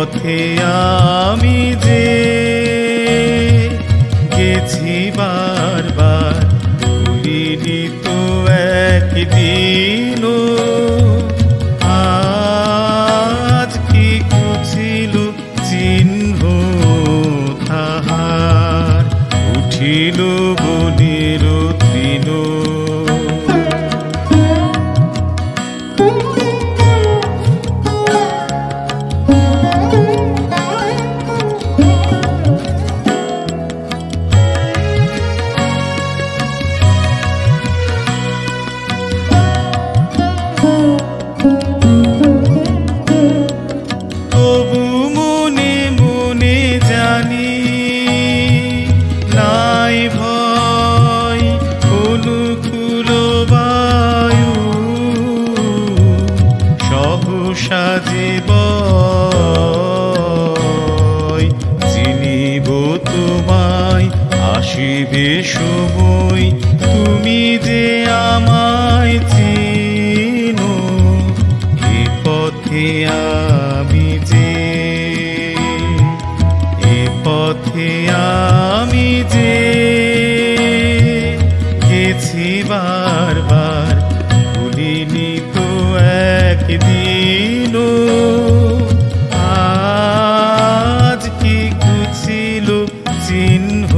পথে আমি যে গেছি বারবার, ভুলিনি তো একদিনও। আজ কি খুঁজিল চিহ্ন তাহার, উঠিল বনের তৃণ। তবু মনে মনে জানি নাই ভয়, অনুকূল বায়ু সহসা যে বয়। চিনিব তোমায় আসিবে সময়, তুমি যে আমায় চিনো। এ পথে আমি যে, এ পথে আমি যে গেছি বারবার, ভুলিনি তো একদিনও। আজ কি খুঁজিল চিহ্ন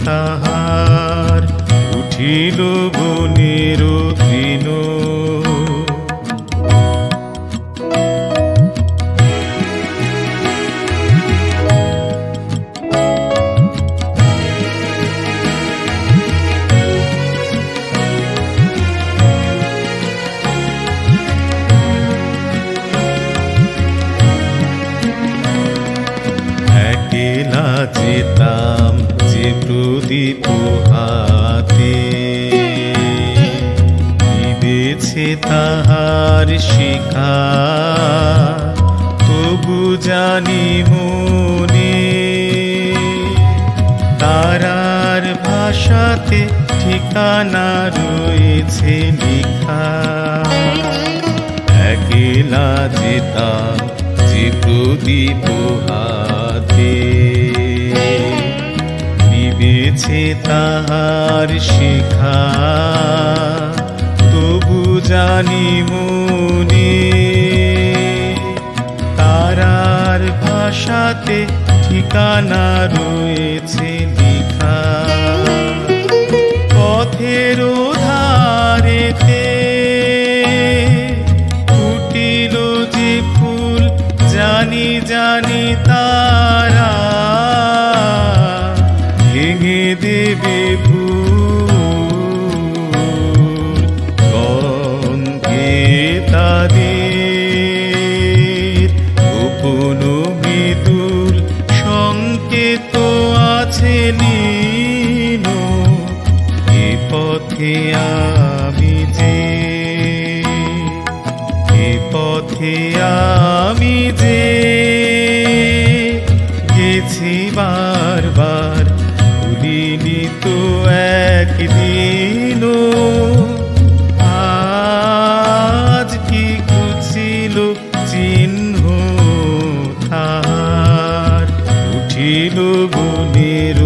তাহার, উঠিল বনের তৃণ। একলা যেতাম যে প্রদীপ হাতে, নিবেছে তাহার শিখা। তবু জানি মনে তারার ভাষাতে ঠিকানা রয়েছে লিখা। একলা যেতাম যে প্রদীপ হাতে, নিবেছে তাহার শিখা। তবু জানি মনে তারার ভাষাতে ঠিকানা রয়েছে লিখা। পথের ধারেতে ফুটিল যে ফুল, জানি জানি তারা ভেঙে দেবে ভুল। গন্ধে তাদের গোপন মৃদুল সংকেত আছে লীন। এ পথে আমি যে, এ পথে আমি যে গেছি বারবার, ভুলিনি তো একদিনও। আজ কি খুঁজিল চিহ্ন তাহার, উঠিল বনের